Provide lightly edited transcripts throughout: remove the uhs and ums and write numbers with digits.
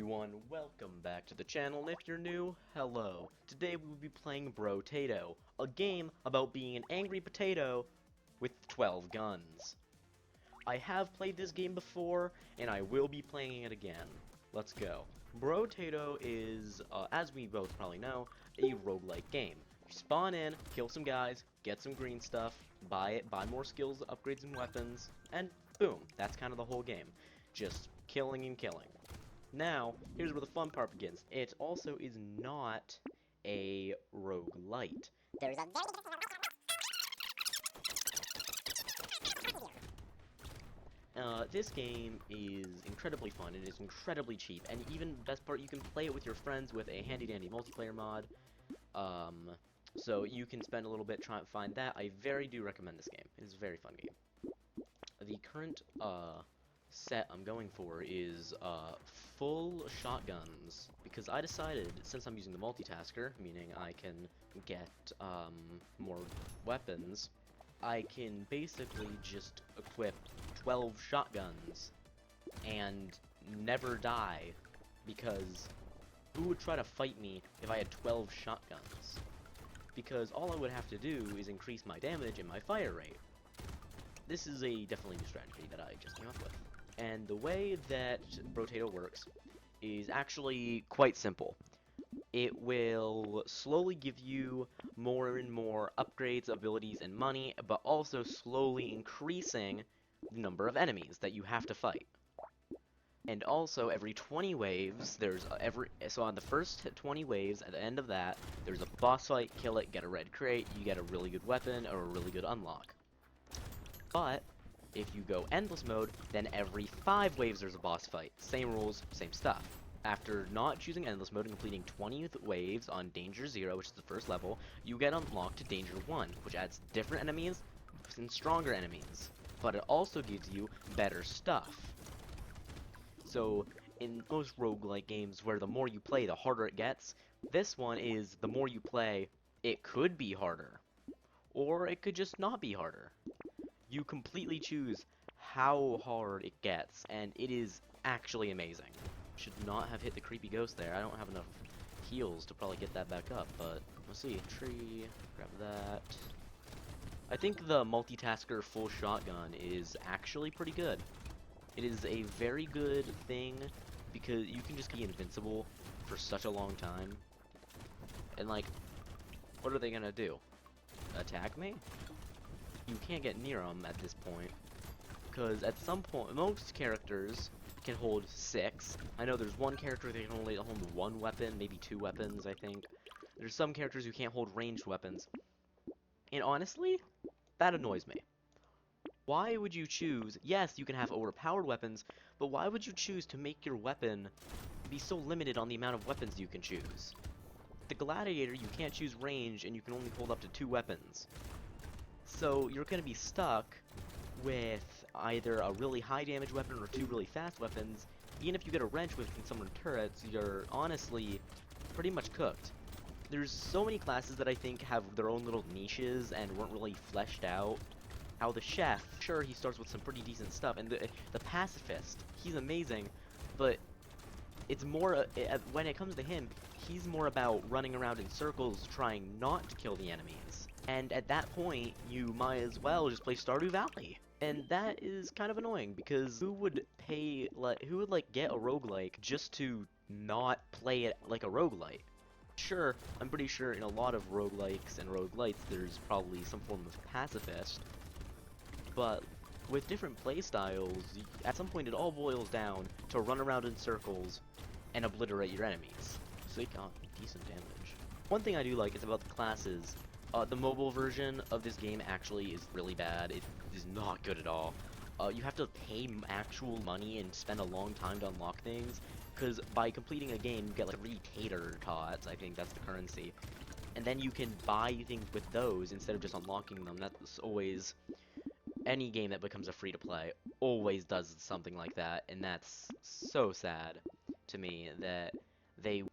everyone, welcome back to the channel, and if you're new, hello. Today we will be playing Brotato, a game about being an angry potato with 12 guns. I have played this game before, and I will be playing it again. Let's go. Brotato is, as we both probably know, a roguelike game. You spawn in, kill some guys, get some green stuff, buy it, buy more skills, upgrades and weapons, and boom, that's kind of the whole game. Just killing and killing. Now, here's where the fun part begins. It also is not a roguelite. There's a very This game is incredibly fun, it is incredibly cheap, and even best part, you can play it with your friends with a handy-dandy multiplayer mod. So you can spend a little bit trying to find that. I very do recommend this game. It is a very fun game. The current, set I'm going for is full shotguns, because I decided, since I'm using the multitasker, meaning I can get more weapons, I can basically just equip 12 shotguns and never die, because who would try to fight me if I had 12 shotguns? Because all I would have to do is increase my damage and my fire rate. This is a definitely new strategy that I just came up with. And the way that Brotato works is actually quite simple. It will slowly give you more and more upgrades, abilities, and money, but also slowly increasing the number of enemies that you have to fight. And also, every 20 waves, so on the first 20 waves, at the end of that, there's a boss fight, kill it, get a red crate, you get a really good weapon, or a really good unlock. But if you go endless mode, then every 5 waves there's a boss fight. Same rules, same stuff. After not choosing endless mode and completing 20 waves on Danger 0, which is the first level, you get unlocked to Danger 1, which adds different enemies and stronger enemies. But it also gives you better stuff. So, in most roguelike games where the more you play, the harder it gets, this one is the more you play, it could be harder. Or it could just not be harder. You completely choose how hard it gets, and it is actually amazing. Should not have hit the creepy ghost there. I don't have enough heals to probably get that back up, but let's see. Tree, grab that. I think the multitasker full shotgun is actually pretty good. It is a very good thing because you can just be invincible for such a long time. And like, what are they gonna do? Attack me? You can't get near them at this point, because at some point, most characters can hold 6. I know there's one character that can only hold 1 weapon, maybe 2 weapons, I think. There's some characters who can't hold ranged weapons. And honestly, that annoys me. Why would you choose, yes, you can have overpowered weapons, but why would you choose to make your weapon be so limited on the amount of weapons you can choose? The Gladiator, you can't choose range, and you can only hold up to 2 weapons. So you're going to be stuck with either a really high damage weapon or 2 really fast weapons. Even if you get a wrench with some turrets, you're honestly pretty much cooked. There's so many classes that I think have their own little niches and weren't really fleshed out. How the chef, sure, he starts with some pretty decent stuff, and the pacifist, he's amazing, but it's more, when it comes to him, he's more about running around in circles trying not to kill the enemies. And at that point, you might as well just play Stardew Valley. And that is kind of annoying, because who would get a roguelike just to not play it like a roguelite? Sure, I'm pretty sure in a lot of roguelikes and roguelites there's probably some form of pacifist, but with different playstyles, at some point it all boils down to run around in circles and obliterate your enemies. So you got decent damage. One thing I do like is about the classes. The mobile version of this game actually is really bad. It is not good at all. You have to pay actual money and spend a long time to unlock things, because by completing a game you get like 3 tater tots, I think that's the currency. And then you can buy things with those instead of just unlocking them. That's always... Any game that becomes a free-to-play always does something like that, and that's so sad to me that they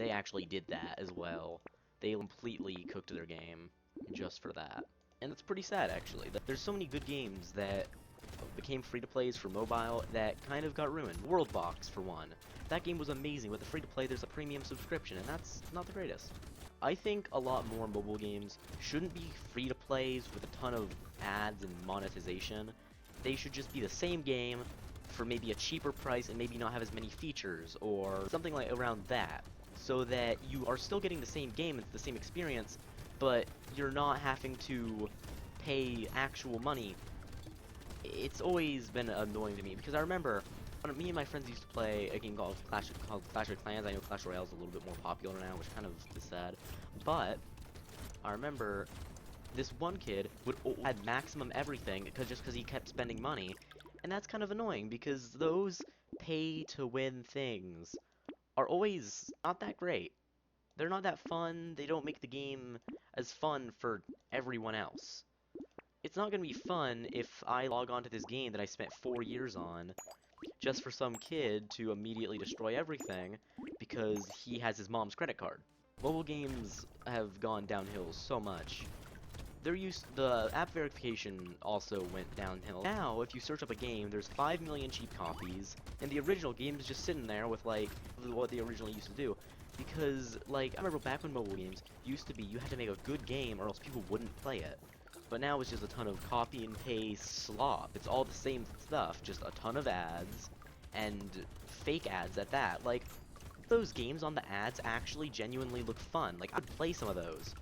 actually did that as well. They completely cooked their game just for that. And it's pretty sad, actually. There's so many good games that became free-to-plays for mobile that kind of got ruined. World Box, for one. That game was amazing. With the free-to-play, there's a premium subscription, and that's not the greatest. I think a lot more mobile games shouldn't be free-to-plays with a ton of ads and monetization. They should just be the same game for maybe a cheaper price and maybe not have as many features or something like around that, so that you are still getting the same game, it's the same experience, but you're not having to pay actual money. It's always been annoying to me because I remember when me and my friends used to play a game called Clash of Clans. I know Clash Royale is a little bit more popular now, which kind of is sad, but I remember this one kid had maximum everything just because he kept spending money, and that's kind of annoying because those pay-to-win things are always not that great. They're not that fun. They don't make the game as fun for everyone else. It's not going to be fun if I log on to this game that I spent 4 years on just for some kid to immediately destroy everything because he has his mom's credit card. Mobile games have gone downhill so much. The app verification also went downhill. Now, if you search up a game, there's 5 million cheap copies, and the original game is just sitting there with, like, what they originally used to do. Because, like, I remember back when mobile games used to be, you had to make a good game or else people wouldn't play it. But now it's just a ton of copy and paste slop. It's all the same stuff, just a ton of ads, and fake ads at that. Like, those games on the ads actually genuinely look fun. Like, I'd play some of those.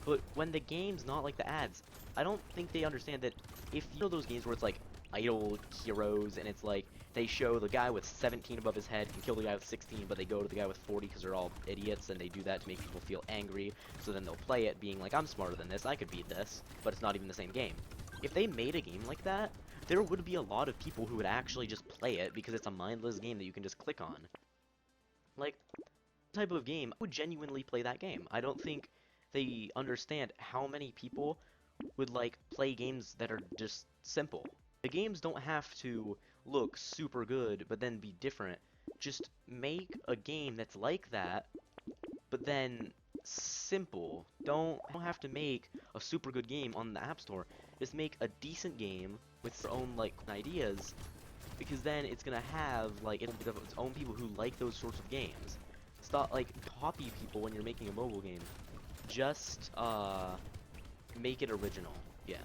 But when the game's not like the ads, I don't think they understand that if you know those games where it's like idle heroes and it's like they show the guy with 17 above his head can kill the guy with 16, but they go to the guy with 40 because they're all idiots and they do that to make people feel angry, so then they'll play it being like, I'm smarter than this, I could beat this, but it's not even the same game. If they made a game like that, there would be a lot of people who would actually just play it because it's a mindless game that you can just click on. Like, type of game, I would genuinely play that game. I don't think they understand how many people would like play games that are just simple. The games don't have to look super good but then be different. Just make a game that's like that but then simple. Don't have to make a super good game on the App Store. Just make a decent game with your own like ideas, because then it's gonna have like its own people who like those sorts of games. Stop like copy people when you're making a mobile game. Just make it original. Yeah,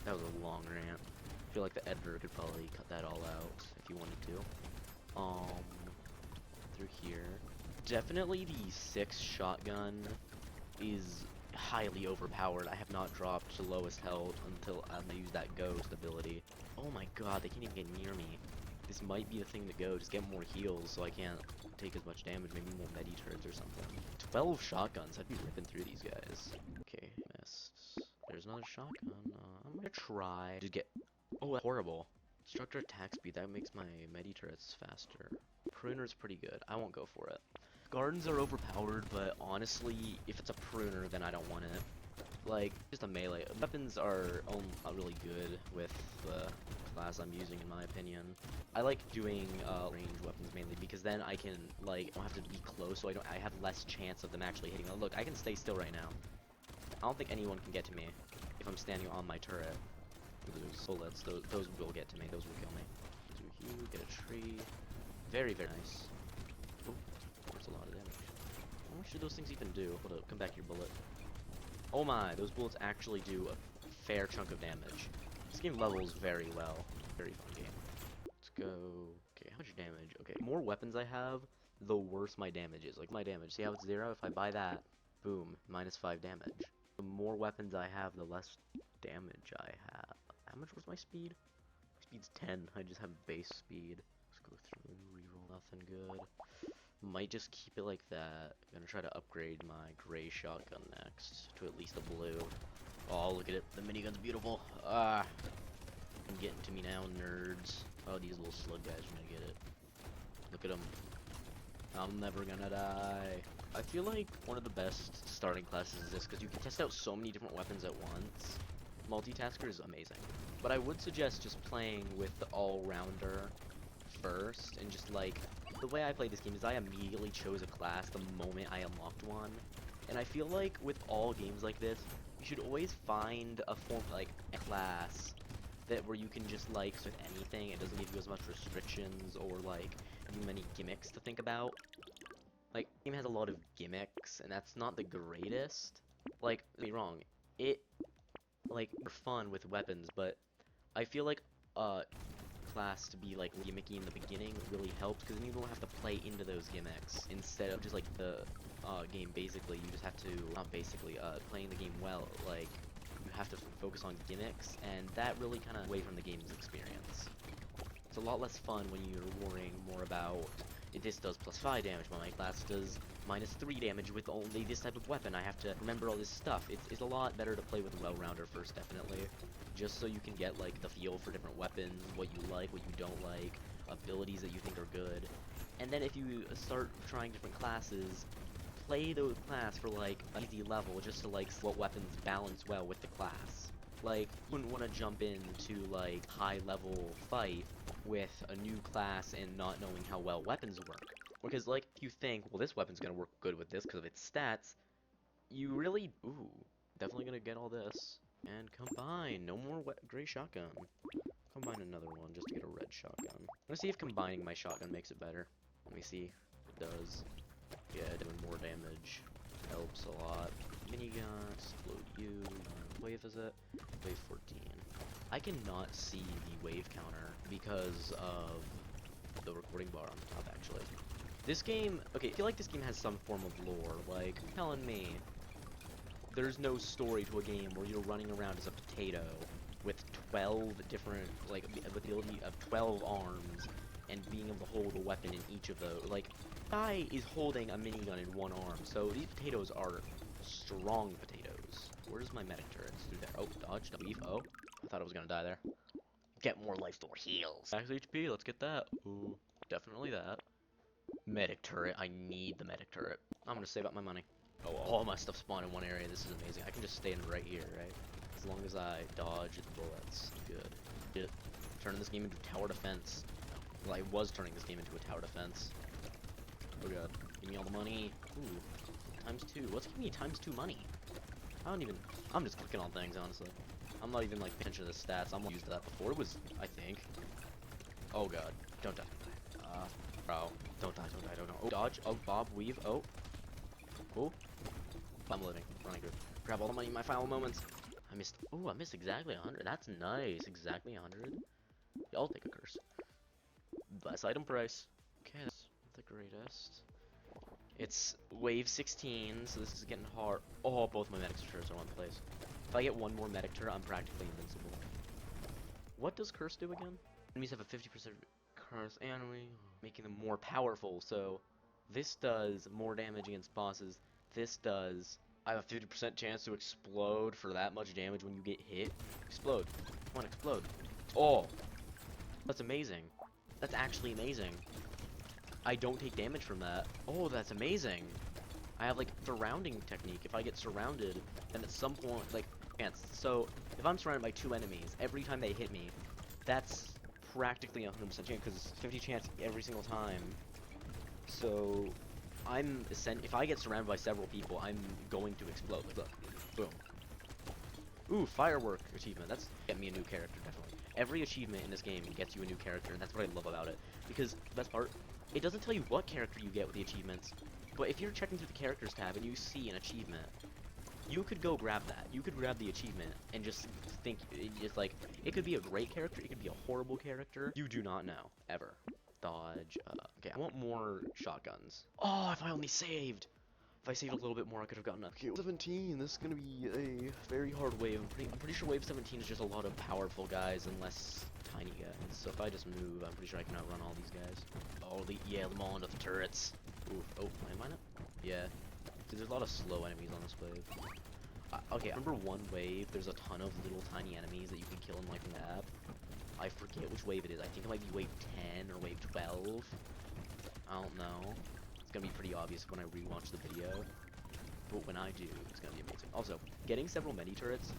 that was a long rant. I feel like the editor could probably cut that all out if you wanted to. Through here, definitely the 6 shotgun is highly overpowered. I have not dropped to lowest health until I use that ghost ability. Oh my god, they can't even get near me. This might be the thing to go. Just get more heals so I can't take as much damage. Maybe more medi turrets or something. 12 shotguns. I'd be ripping through these guys. Okay, missed. There's another shotgun. I'm gonna try to get... Oh, that's horrible. Instructor attack speed. That makes my medi turrets faster. Pruner's pretty good. I won't go for it. Gardens are overpowered, but honestly, if it's a pruner, then I don't want it. Like, just a melee. Weapons are really good with the class I'm using, in my opinion. I like doing ranged weapons mainly because then I can, like, don't have to be close, so I have less chance of them actually hitting. Oh, look, I can stay still right now. I don't think anyone can get to me if I'm standing on my turret. Those bullets, those will get to me. Those will kill me. Through here, get a tree. Very, very nice. Oh, that's a lot of damage. How much do those things even do? Hold up, come back here, bullet. Oh my, those bullets actually do a fair chunk of damage. This game levels very well. Very fun game. Let's go. Okay, how much damage? Okay, the more weapons I have, the worse my damage is. Like, my damage. See how it's 0? If I buy that, boom, -5 damage. The more weapons I have, the less damage I have. How much was my speed? My speed's 10. I just have base speed. Let's go through, reroll. Nothing good. Might just keep it like that. I'm gonna try to upgrade my gray shotgun next to at least a blue. Oh, look at it. The minigun's beautiful. Ah. I'm getting to me now, nerds. Oh, these little slug guys are gonna get it. Look at them. I'm never gonna die. I feel like one of the best starting classes is this because you can test out so many different weapons at once. Multitasker is amazing. But I would suggest just playing with the all-rounder first, and just like, the way I played this game is I immediately chose a class the moment I unlocked one. And I feel like with all games like this, you should always find a form, like a class that where you can just like with anything. It doesn't give you as much restrictions or like many gimmicks to think about. Like, the game has a lot of gimmicks, and that's not the greatest. Like, don't get me wrong, it like fun with weapons, but I feel like class to be like gimmicky in the beginning really helps because then you don't have to play into those gimmicks instead of just like the game basically you just have to not basically playing the game well, like you have to focus on gimmicks, and that really kind of away from the game's experience. It's a lot less fun when you're worrying more about this does +5 damage, but my class does -3 damage with only this type of weapon. I have to remember all this stuff. It's a lot better to play with a well-rounder first, definitely. Just so you can get, like, the feel for different weapons, what you like, what you don't like, abilities that you think are good. And then if you start trying different classes, play the class for, like, an easy level, just to, like, see what weapons balance well with the class. Like, you wouldn't want to jump into, like, high-level fight with a new class and not knowing how well weapons work. Because, like, if you think, well, this weapon's gonna work good with this because of its stats, you really... Ooh, definitely gonna get all this. And combine! No more gray shotgun. Combine another one just to get a red shotgun. I'm gonna see if combining my shotgun makes it better. Let me see if it does. Yeah, doing more damage. Helps a lot. Minigun, explode you. What wave is it? Wave 14. I cannot see the wave counter because of the recording bar on the top, actually. This game, okay, I feel like this game has some form of lore, like, telling me there's no story to a game where you're running around as a potato with 12 different, like, with the ability of 12 arms and being able to hold a weapon in each of those. Like, guy is holding a minigun in one arm, so these potatoes are strong potatoes. Where's my medic turret? It's through there. Oh, dodge, leave. Oh, I thought I was gonna die there. Get more life store heals. Max HP, let's get that. Ooh, definitely that. Medic turret, I need the medic turret. I'm gonna save up my money. Oh, all my stuff spawned in one area. This is amazing. I can just stand right here, right? As long as I dodge the bullets. Good. Turning this game into tower defense. Well, I was turning this game into a tower defense. Oh god. Give me all the money. Ooh. ×2. What's giving me ×2 money? I'm just clicking on things, honestly. I'm not even, like, paying attention to the stats. I'm gonna use that before. It was, I think. Oh god. Don't die. Bro. Don't die. Oh, dodge. Oh, bob, weave. Oh. Oh. I'm living. Running good. Grab all the money in my final moments. I missed. Oh, I missed exactly 100. That's nice. Exactly 100. Yeah, I'll take a curse. Less item price. Okay, that's the greatest. It's wave 16, so this is getting hard. Oh, both my medic turrets are in one place. If I get one more medic turret, I'm practically invincible. What does curse do again? Enemies have a 50% curse enemy, making them more powerful. So this does more damage against bosses. This does. I have a 50% chance to explode for that much damage when you get hit. Explode. Come on, explode. Oh, that's amazing. That's actually amazing. I don't take damage from that. Oh, that's amazing. I have, like, surrounding technique. If I get surrounded, then at some point, like, chance. So, if I'm surrounded by 2 enemies, every time they hit me, that's practically 100% chance, because 50 chance every single time. So, if I get surrounded by several people, I'm going to explode. Look, boom. Ooh, firework achievement. That's get me a new character, definitely. Every achievement in this game gets you a new character, and that's what I love about it. Because, the best part, it doesn't tell you what character you get with the achievements, but if you're checking through the characters tab and you see an achievement, you could go grab that. You could grab the achievement and just think, it's like, it could be a great character, it could be a horrible character. You do not know, ever. Dodge, okay, I want more shotguns. Oh, if I only saved! If I saved a little bit more, I could have gotten up. Okay, 17, this is gonna be a very hard wave. I'm pretty sure wave 17 is just a lot of powerful guys and less tiny guys. So if I just move, I'm pretty sure I can outrun all these guys. Oh, yeah, them all into the turrets. Ooh, oh, am I not? Yeah. Because there's a lot of slow enemies on this wave. Okay, I remember one wave, there's a ton of little tiny enemies that you can kill in, like, map. I forget which wave it is. I think it might be wave 10 or wave 12. I don't know. It's gonna be pretty obvious when I rewatch the video. But when I do, it's gonna be amazing. Also, getting several mini turrets,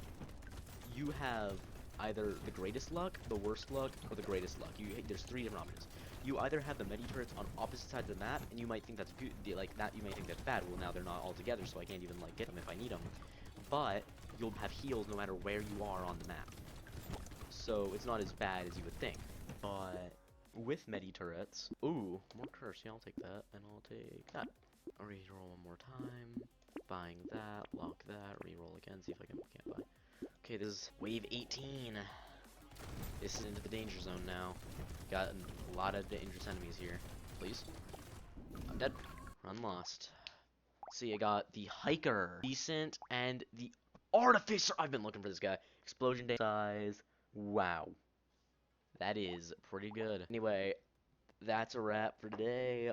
you have either the greatest luck, the worst luck, or the greatest luck. There's 3 different options. You either have the many turrets on opposite sides of the map, and you might think that's good, like that. You might think that's bad. Well, now they're not all together, so I can't even like get them if I need them. But you'll have heals no matter where you are on the map. so it's not as bad as you would think. But with Medi turrets, ooh, more curse. Yeah, I'll take that, and I'll take that. Reroll one more time. Buying that, lock that, reroll again, see if I can't buy. Okay, this is wave 18. This is into the danger zone now. Got a lot of dangerous enemies here. Please. I'm dead. Run lost. See, I got the hiker, decent, and the artificer. I've been looking for this guy. Explosion day size. Wow. That is pretty good. Anyway, that's a wrap for today.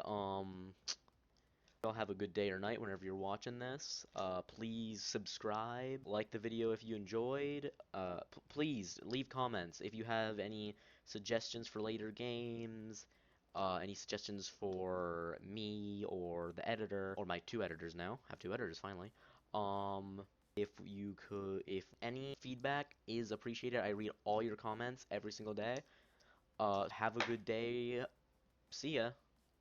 Y'all have a good day or night whenever you're watching this. Please subscribe, like the video if you enjoyed. Please leave comments if you have any suggestions for later games, any suggestions for me or the editor, or my two editors now. I have two editors finally. If you could, if any feedback is appreciated, I read all your comments every single day. Have a good day. See ya.